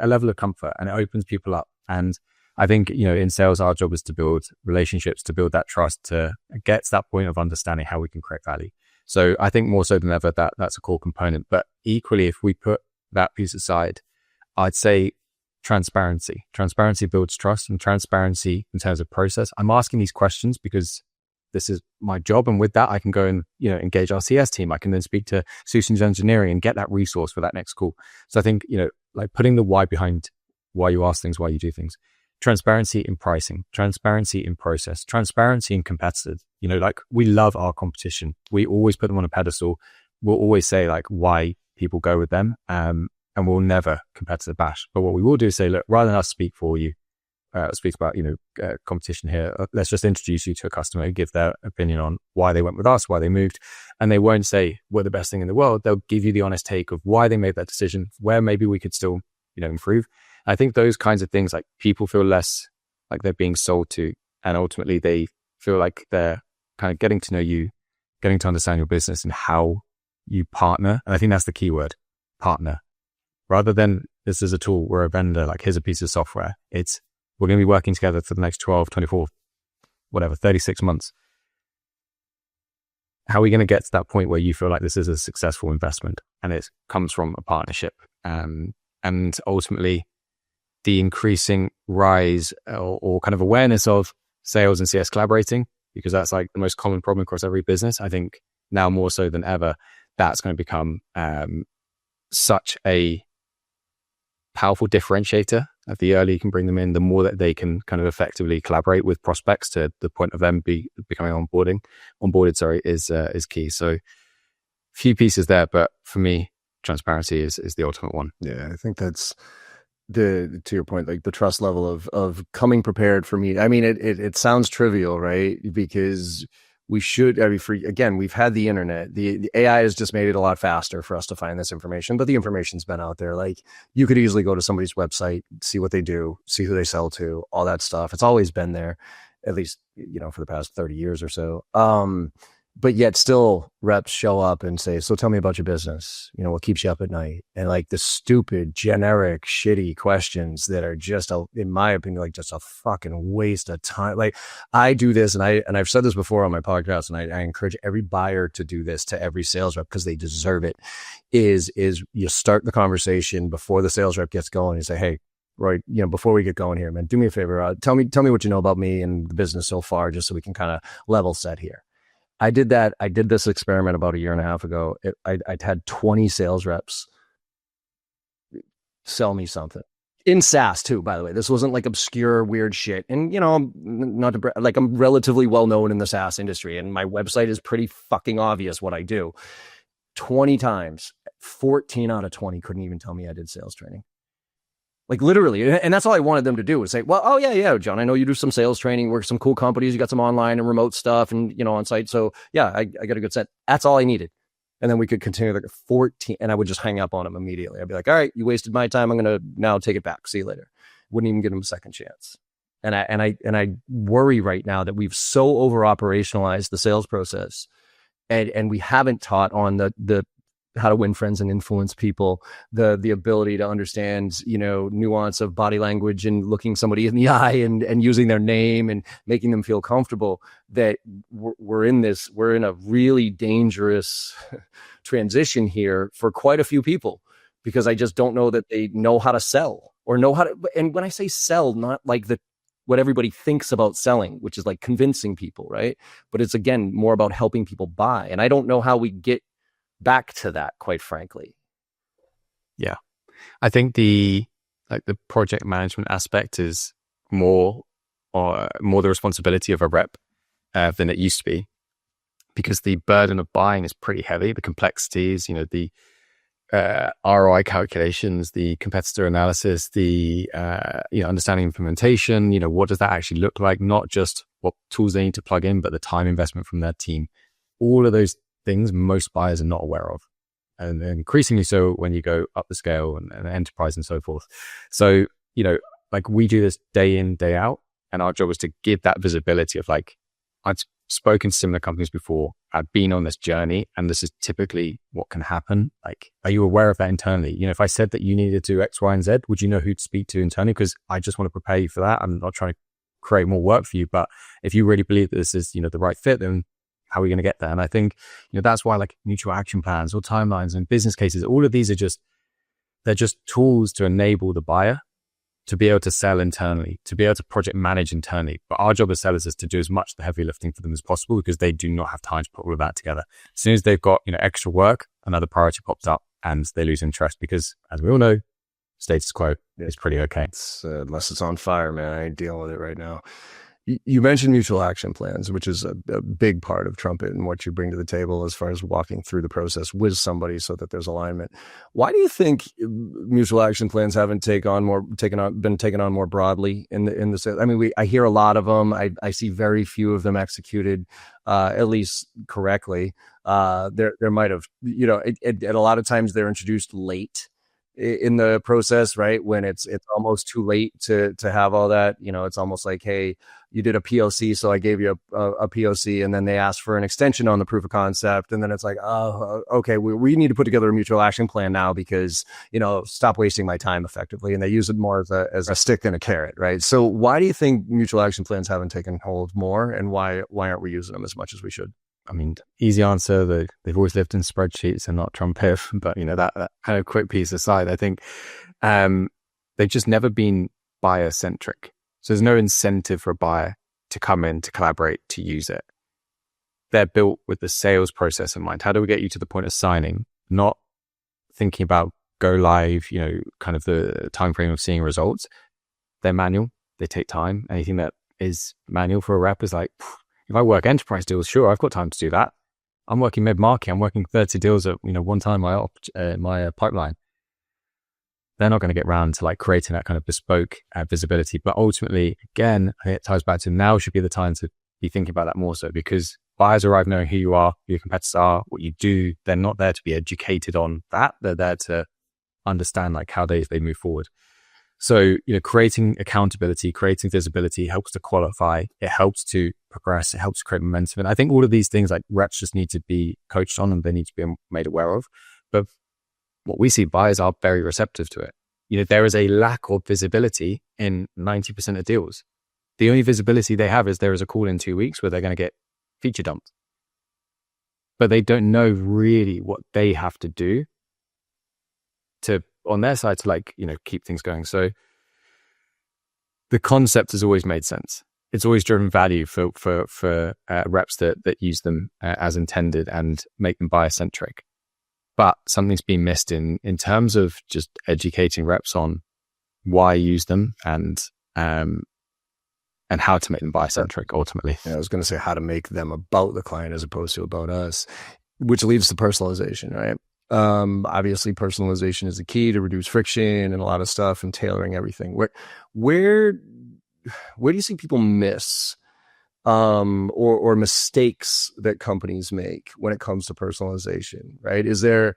level of comfort and it opens people up. And I think, in sales, our job is to build relationships, to build that trust, to get to that point of understanding how we can create value. So I think more so than ever, that's a core component. But equally, if we put that piece aside, I'd say transparency. Transparency builds trust, and transparency in terms of process. I'm asking these questions because this is my job. And with that, I can go and, engage our CS team. I can then speak to solutions engineering and get that resource for that next call. So I think, like putting the why behind why you ask things, why you do things. Transparency in pricing, transparency in process, transparency in competitors. Like we love our competition. We always put them on a pedestal. We'll always say like why people go with them. And we'll never competitor bash. But what we will do is say, look, rather than us speak for you, speak about, competition here, let's just introduce you to a customer, give their opinion on why they went with us, why they moved. And they won't say we're the best thing in the world. They'll give you the honest take of why they made that decision, where maybe we could still, improve. I think those kinds of things, like people feel less like they're being sold to, and ultimately they feel like they're kind of getting to know you, getting to understand your business and how you partner. And I think that's the key word, partner. Rather than this is a tool, we're a vendor, like here's a piece of software. It's we're going to be working together for the next 12, 24, 36 months. How are we going to get to that point where you feel like this is a successful investment and it comes from a partnership? And ultimately, the increasing rise or kind of awareness of sales and CS collaborating, because that's like the most common problem across every business. I think now more so than ever, that's going to become such a powerful differentiator. The earlier you can bring them in, the more that they can kind of effectively collaborate with prospects to the point of them becoming onboarded, is key. So few pieces there, but for me, transparency is the ultimate one. Yeah, I think that's to your point, like the trust level of coming prepared for me. I mean, it sounds trivial, right? Because we should, we've had the internet. The AI has just made it a lot faster for us to find this information, but the information's been out there. Like, you could easily go to somebody's website, see what they do, see who they sell to, all that stuff. It's always been there, at least, for the past 30 years or so. But yet still reps show up and say, so tell me about your business. What keeps you up at night? And like the stupid, generic, shitty questions that are just, in my opinion, like just a fucking waste of time. Like, I do this, and I've said this before on my podcast, and I encourage every buyer to do this to every sales rep because they deserve it, is you start the conversation before the sales rep gets going. You say, hey, Roy, before we get going here, man, do me a favor. Tell me what you know about me and the business so far, just so we can kind of level set here. I did that. I did this experiment about a year and a half ago. I'd had 20 sales reps sell me something in SaaS too, by the way. This wasn't like obscure, weird shit. And, not to, like, I'm relatively well known in the SaaS industry, and my website is pretty fucking obvious what I do. 20 times, 14 out of 20 couldn't even tell me I did sales training. Like, literally. And that's all I wanted them to do, was say, well, oh yeah, John, I know you do some sales training, work some cool companies, you got some online and remote stuff and, on site. So yeah, I got a good set. That's all I needed. And then we could continue like 14, and I would just hang up on them immediately. I'd be like, all right, you wasted my time. I'm going to now take it back. See you later. Wouldn't even give them a second chance. And I worry right now that we've so over operationalized the sales process, and we haven't taught on the how to win friends and influence people, the ability to understand, nuance of body language and looking somebody in the eye and using their name and making them feel comfortable, that we're in a really dangerous transition here for quite a few people, because I just don't know that they know how to sell or know how to. And when I say sell, not like what everybody thinks about selling, which is like convincing people, right? But it's, again, more about helping people buy. And I don't know how we get back to that, quite frankly. Yeah. I think the project management aspect is more the responsibility of a rep than it used to be, because the burden of buying is pretty heavy. The complexities, the ROI calculations, the competitor analysis, the understanding implementation, what does that actually look like? Not just what tools they need to plug in, but the time investment from their team. All of those things most buyers are not aware of, and increasingly so when you go up the scale and enterprise and so forth. So, like, we do this day in, day out, and our job is to give that visibility of, like, I've spoken to similar companies before, I've been on this journey, and this is typically what can happen. Like, are you aware of that internally? If I said that you needed to do X, Y, and Z, would you know who to speak to internally? Because I just want to prepare you for that. I'm not trying to create more work for you, but if you really believe that this is, the right fit, then how are we going to get there? And I think, that's why, like, mutual action plans or timelines and business cases, all of these are they're just tools to enable the buyer to be able to sell internally, to be able to project manage internally. But our job as sellers is to do as much of the heavy lifting for them as possible, because they do not have time to put all of that together. As soon as they've got, extra work, another priority pops up and they lose interest, because, as we all know, status quo is pretty okay. Unless it's on fire, man, I ain't dealing with it right now. You mentioned mutual action plans, which is a big part of Trumpet and what you bring to the table as far as walking through the process with somebody so that there's alignment. Why do you think mutual action plans haven't been taken on more broadly in the sales? I mean, I hear a lot of them. I see very few of them executed, at least correctly. There might have, a lot of times they're introduced late in the process, right? When it's almost too late to have all that, it's almost like, hey, you did a POC, so I gave you a POC, and then they asked for an extension on the proof of concept. And then it's like, oh, okay, we need to put together a mutual action plan now because, stop wasting my time effectively. And they use it more as a stick than a carrot, right? So why do you think mutual action plans haven't taken hold more, and why aren't we using them as much as we should? I mean, easy answer, they've always lived in spreadsheets and not Trumpet. But, that kind of quick piece aside, I think they've just never been buyer-centric. So there's no incentive for a buyer to come in, to collaborate, to use it. They're built with the sales process in mind. How do we get you to the point of signing? Not thinking about go live, kind of the time frame of seeing results. They're manual. They take time. Anything that is manual for a rep is like, if I work enterprise deals, sure, I've got time to do that. I'm working mid-market. I'm working 30 deals at one time in my pipeline. They're not going to get around to like creating that kind of bespoke visibility. But ultimately, again, I think it ties back to now should be the time to be thinking about that more so, because buyers arrive knowing who you are, who your competitors are, what you do. They're not there to be educated on that. They're there to understand like how they move forward. So, creating accountability, creating visibility helps to qualify. It helps to progress. It helps to create momentum. And I think all of these things like reps just need to be coached on and they need to be made aware of. But what we see, buyers are very receptive to it. There is a lack of visibility in 90% of deals. The only visibility they have is there is a call in 2 weeks where they're going to get feature dumped. But they don't know really what they have to do on their side to keep things going. So the concept has always made sense. It's always driven value for reps that use them as intended and make them buyer centric. But something's been missed in terms of just educating reps on why use them and how to make them buyer centric ultimately. Yeah, I was going to say how to make them about the client as opposed to about us, which leads to personalization, right? Obviously personalization is the key to reduce friction and a lot of stuff and tailoring everything. Where do you see people miss, or mistakes that companies make when it comes to personalization, right? Is there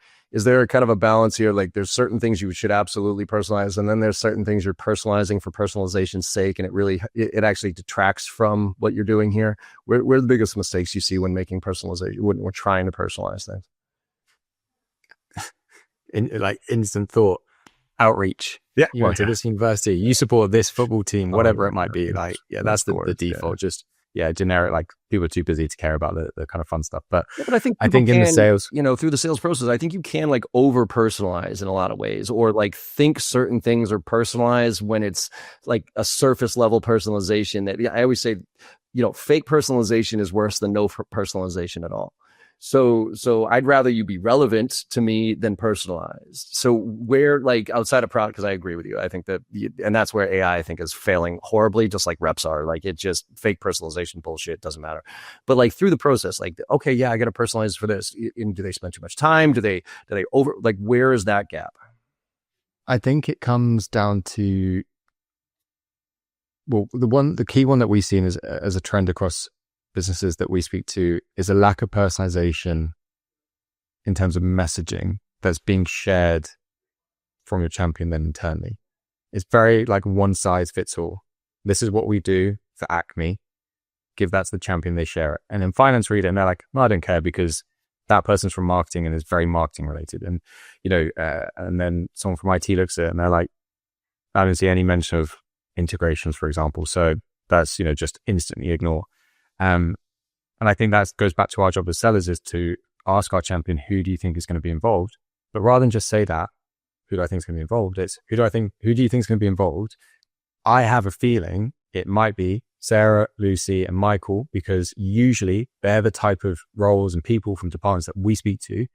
kind of a balance here? Like there's certain things you should absolutely personalize, and then there's certain things you're personalizing for personalization's sake, and it actually detracts from what you're doing here. Where are the biggest mistakes you see when making personalization, when we're trying to personalize things? Instant thought, outreach. Yeah, you went to this university, you support this football team, whatever it might be. That's the default. Yeah. Just generic. Like people are too busy to care about the kind of fun stuff. But I think in the sales, through the sales process, I think you can over personalize in a lot of ways, or think certain things are personalized when it's like a surface level personalization. That I always say, fake personalization is worse than no personalization at all. So I'd rather you be relevant to me than personalized. So where outside of product, because I agree with you, I think that, and that's where AI I think is failing horribly, just like reps are. It just fake personalization bullshit doesn't matter. But through the process, okay, yeah, I got to personalize for this. And do they spend too much time? Do they over, where is that gap? I think it comes down to, well, the key one that we've seen as a trend across businesses that we speak to is a lack of personalization in terms of messaging that's being shared from your champion then internally. It's very one size fits all. This is what we do for Acme. Give that to the champion, they share it. And then finance read it and they're like, no, I don't care because that person's from marketing and is very marketing related. And, and then someone from IT looks at it and they're like, I don't see any mention of integrations, for example. So that's, just instantly ignore. And I think that goes back to our job as sellers, is to ask our champion, who do you think is going to be involved? But rather than just say that, who do I think is going to be involved? It's who do you think is going to be involved? I have a feeling it might be Sarah, Lucy, and Michael, because usually they're the type of roles and people from departments that we speak to.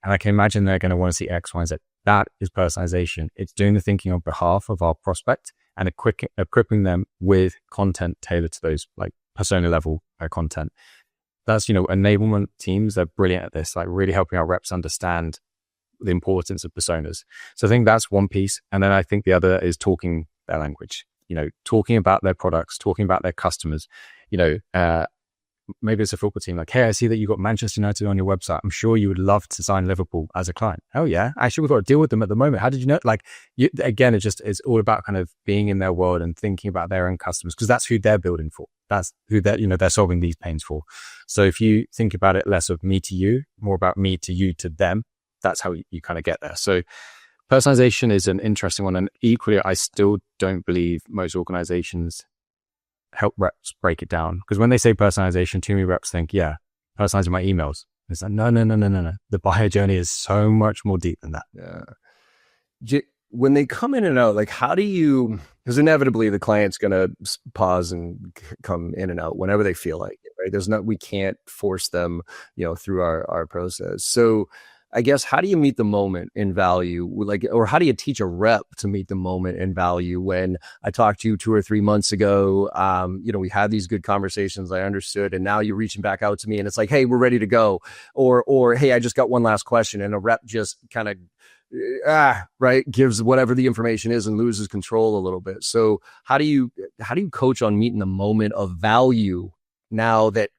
And I can imagine they're going to want to see X, Y, and Z. That is personalization. It's doing the thinking on behalf of our prospect and equipping them with content tailored to those persona level content. That's, enablement teams, they're brilliant at this, really helping our reps understand the importance of personas. So I think that's one piece. And then I think the other is talking their language, talking about their products, talking about their customers. Maybe it's a football team, hey, I see that you got Manchester United on your website. I'm sure you would love to sign Liverpool as a client. Oh yeah, actually we've got to deal with them at the moment. How did you know? Again, it's all about kind of being in their world and thinking about their own customers, because that's who they're building for. That's who they're solving these pains for. So if you think about it less of me to you, more about me to you to them, that's how you kind of get there. So personalization is an interesting one. And equally, I still don't believe most organizations help reps break it down. Because when they say personalization, too many reps think, yeah, personalizing my emails. It's like, no. The buyer journey is so much more deep than that. Yeah. When they come in and out, how do you, because inevitably the client's going to pause and come in and out whenever they feel like it, right? We can't force them, through our process. So I guess, how do you meet the moment in value? Or how do you teach a rep to meet the moment in value? When I talked to you 2 or 3 months ago, we had these good conversations, I understood, and now you're reaching back out to me and it's like, hey, we're ready to go. Or hey, I just got one last question, and a rep just kind of, gives whatever the information is and loses control a little bit. So how do you coach on meeting the moment of value now that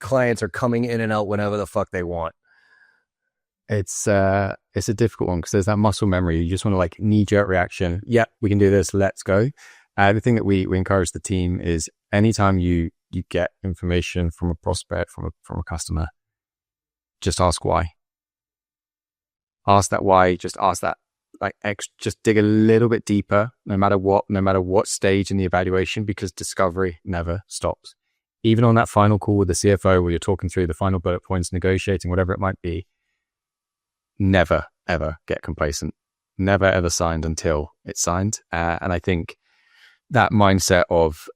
clients are coming in and out whenever the fuck they want. It's a difficult one because there's that muscle memory. You just want to like knee-jerk reaction. Yeah, we can do this. Let's go. The thing that we encourage the team is anytime you get information from a prospect, from a customer, just ask why. Ask that why. Just ask that just dig a little bit deeper, no matter what stage in the evaluation, because discovery never stops. Even on that final call with the CFO where you're talking through the final bullet points, negotiating, whatever it might be, never, ever get complacent. Never, ever signed until it's signed. And I think that mindset of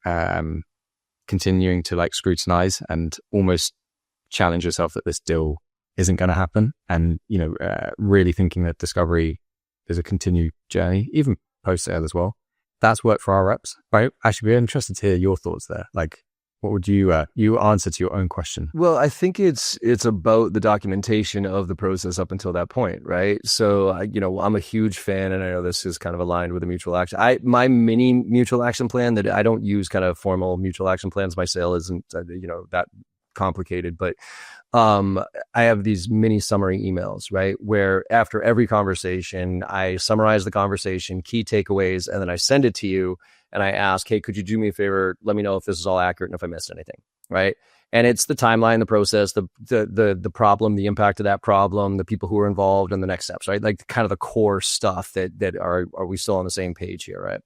continuing to like scrutinize and almost challenge yourself that this deal isn't going to happen. And, really thinking that discovery is a continued journey, even post-sale as well. That's worked for our reps, right? Actually, we're interested to hear your thoughts there. Like, what would you answer to your own question? Well, I think it's about the documentation of the process up until that point, right? So, I'm a huge fan, and I know this is kind of aligned with the mutual action. My mini mutual action plan that I don't use kind of formal mutual action plans. My sale isn't, that complicated, but I have these mini summary emails, right? Where after every conversation, I summarize the conversation, key takeaways, and then I send it to you. And I ask, hey, could you do me a favor? Let me know if this is all accurate and if I missed anything, right? And it's the timeline, the process, the problem, the impact of that problem, the people who are involved, and the next steps, right? Like kind of the core stuff that are we still on the same page here, right?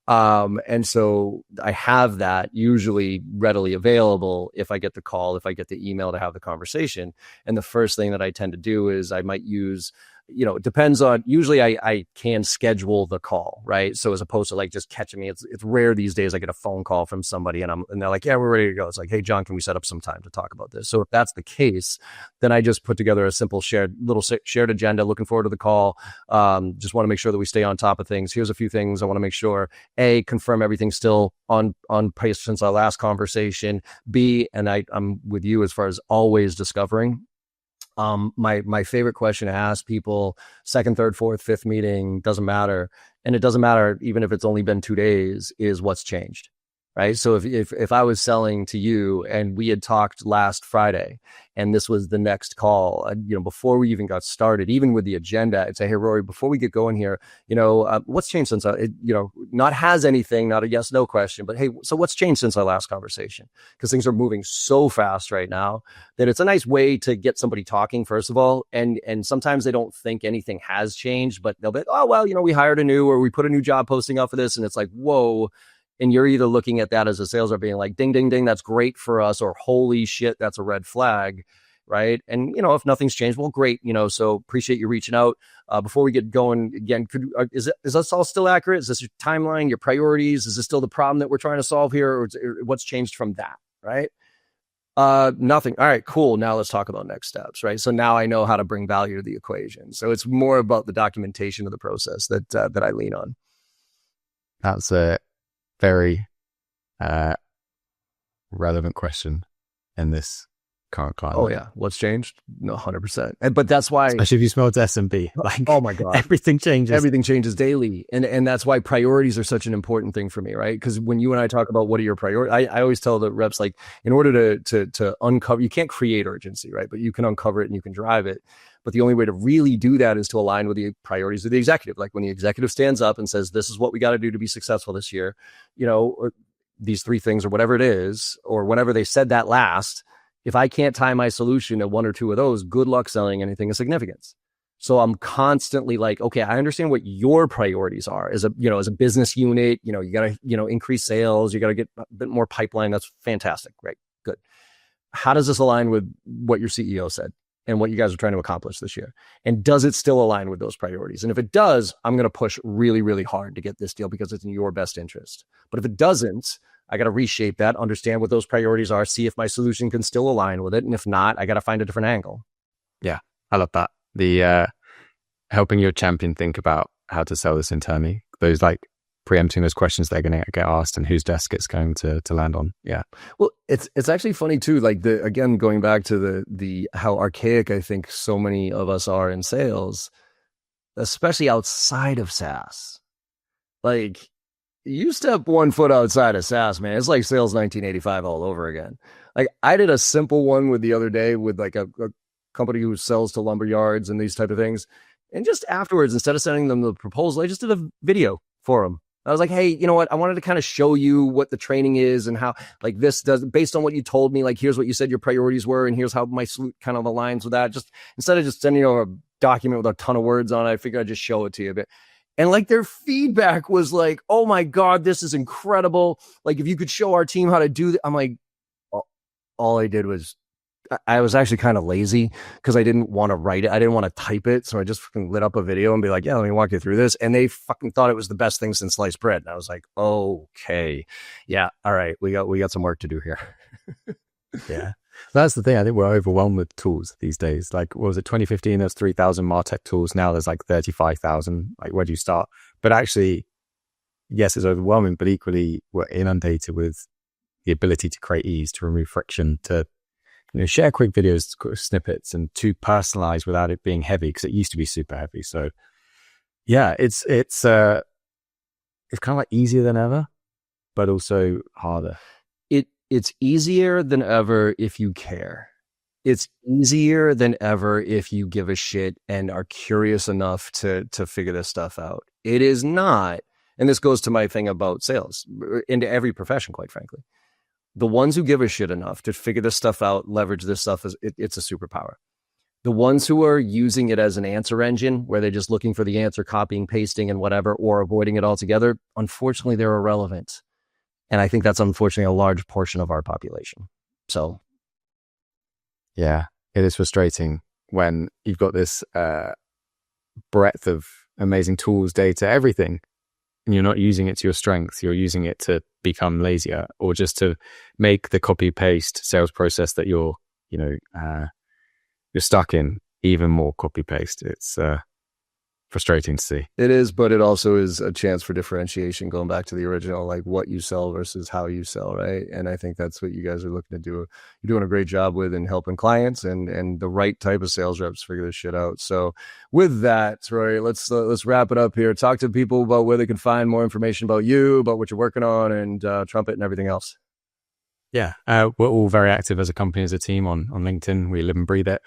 And so I have that usually readily available if I get the call, if I get the email to have the conversation. And the first thing that I tend to do is I might use, it depends on, usually I can schedule the call, right? So as opposed to like just catching me, it's rare these days I get a phone call from somebody and they're like, yeah, we're ready to go. It's like, hey, John, can we set up some time to talk about this? So if that's the case, then I just put together a simple shared agenda, looking forward to the call. Just want to make sure that we stay on top of things. Here's a few things I want to make sure. A, confirm everything's still on pace since our last conversation. B, and I'm with you as far as always discovering. My favorite question to ask people, second, third, fourth, fifth meeting, doesn't matter. And it doesn't matter even if it's only been 2 days, is what's changed, right? So if I was selling to you and we had talked last Friday and this was the next call, before we even got started, even with the agenda, I'd say, hey, Rory, before we get going here, what's changed since, not has anything, not a yes, no question, but hey, so what's changed since our last conversation? Because things are moving so fast right now that it's a nice way to get somebody talking, first of all. And sometimes they don't think anything has changed, but they'll be, oh, well, we hired or we put a new job posting up for this. And it's like, whoa. And you're either looking at that as a sales rep being like, ding, ding, ding, that's great for us, or holy shit, that's a red flag, right? And, if nothing's changed, well, great, so appreciate you reaching out. Before we get going, again, is this all still accurate? Is this your timeline, your priorities? Is this still the problem that we're trying to solve here? Or what's changed from that, right? Nothing. All right, cool. Now let's talk about next steps, right? So now I know how to bring value to the equation. So it's more about the documentation of the process that I lean on. That's a very relevant question in this current climate. Oh yeah, what's changed? No, 100%. But that's why, especially if you smell S&B, like, oh my god, everything changes daily, and that's why priorities are such an important thing for me, right? Because when you and I talk about what are your priorities, I always tell the reps, like, in order to uncover, you can't create urgency, right? But you can uncover it and you can drive it. But the only way to really do that is to align with the priorities of the executive. Like when the executive stands up and says, this is what we got to do to be successful this year, these 3 things or whatever it is, or whenever they said that last, if I can't tie my solution to 1 or 2 of those, good luck selling anything of significance. So I'm constantly like, okay, I understand what your priorities are as a business unit. You got to, increase sales. You got to get a bit more pipeline. That's fantastic. Right. Good. How does this align with what your CEO said and what you guys are trying to accomplish this year? And does it still align with those priorities? And if it does, I'm going to push really, really hard to get this deal because it's in your best interest. But if it doesn't, I got to reshape that, understand what those priorities are, see if my solution can still align with it. And if not, I got to find a different angle. Yeah, I love that. The helping your champion think about how to sell this internally, those like preempting those questions they're going to get asked and whose desk it's going to land on. Yeah. Well, it's actually funny too. Like again, going back to the how archaic I think so many of us are in sales, especially outside of SaaS. Like you step one foot outside of SaaS, man, it's like sales 1985 all over again. Like I did a simple one with the other day with like a company who sells to lumber yards and these type of things. And just afterwards, instead of sending them the proposal, I just did a video for them. I was like, hey, you know what? I wanted to kind of show you what the training is and how like this does based on what you told me, like, here's what you said your priorities were. And here's how my suite kind of aligns with that. Just instead of just sending you a document with a ton of words on it, I figured I'd just show it to you a bit. And like their feedback was like, oh my God, this is incredible. Like if you could show our team how to do that. I'm like, all I did was, I was actually kind of lazy because I didn't want to write it. I didn't want to type it. So I just fucking lit up a video and be like, yeah, let me walk you through this. And they fucking thought it was the best thing since sliced bread. And I was like, okay, yeah. All right. We got some work to do here. Yeah. That's the thing. I think we're overwhelmed with tools these days. Like, what was it? 2015, there's 3,000 MarTech tools. Now there's like 35,000. Like, where do you start? But actually, yes, it's overwhelming, but equally we're inundated with the ability to create ease, to remove friction, to share quick videos, quick snippets, and to personalize without it being heavy, because it used to be super heavy. So yeah, it's kind of like easier than ever, but also harder. It's easier than ever if you care. It's easier than ever if you give a shit and are curious enough to figure this stuff out. It is not, and this goes to my thing about sales, into every profession, quite frankly. The ones who give a shit enough to figure this stuff out, leverage this stuff, it's a superpower. The ones who are using it as an answer engine, where they're just looking for the answer, copying, pasting, and whatever, or avoiding it altogether, unfortunately, they're irrelevant. And I think that's unfortunately a large portion of our population. So, yeah, it is frustrating when you've got this breadth of amazing tools, data, everything, and you're not using it to your strengths. You're using it to become lazier, or just to make the copy paste sales process that you're stuck in even more copy paste. It's frustrating to see. It is, but it also is a chance for differentiation, going back to the original, like what you sell versus how you sell, right? And I think that's what you guys are looking to do. You're doing a great job with in helping clients and the right type of sales reps figure this shit out. So with that, Rory, let's wrap it up here. Talk to people about where they can find more information about you, about what you're working on, and Trumpet and everything else. Yeah, we're all very active as a company, as a team on LinkedIn. We live and breathe it.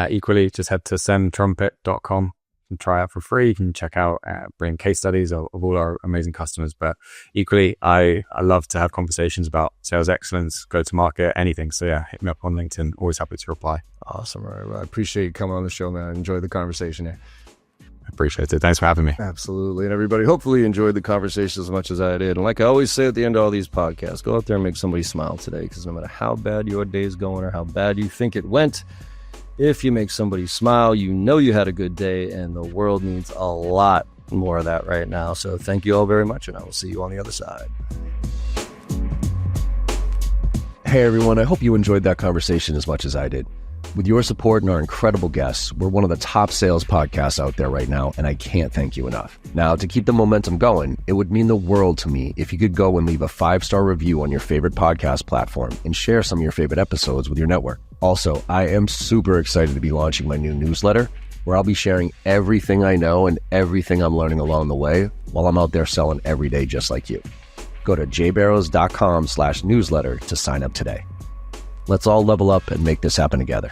Equally, just head to sendtrumpet.com and try out for free. You can check out bring case studies of all our amazing customers. But equally, I love to have conversations about sales excellence, go to market, anything. So yeah, hit me up on LinkedIn. Always happy to reply. Awesome. All right. Well, I appreciate you coming on the show, man. I enjoyed the conversation here. I appreciate it. Thanks for having me. Absolutely. And everybody, hopefully you enjoyed the conversation as much as I did. And like I always say at the end of all these podcasts, go out there and make somebody smile today, because no matter how bad your day is going or how bad you think it went, if you make somebody smile, you know you had a good day, and the world needs a lot more of that right now. So thank you all very much, and I will see you on the other side. Hey everyone, I hope you enjoyed that conversation as much as I did. With your support and our incredible guests, we're one of the top sales podcasts out there right now, and I can't thank you enough. Now, to keep the momentum going, it would mean the world to me if you could go and leave a 5-star review on your favorite podcast platform and share some of your favorite episodes with your network. Also, I am super excited to be launching my new newsletter, where I'll be sharing everything I know and everything I'm learning along the way while I'm out there selling every day just like you. Go to jbarrows.com/newsletter to sign up today. Let's all level up and make this happen together.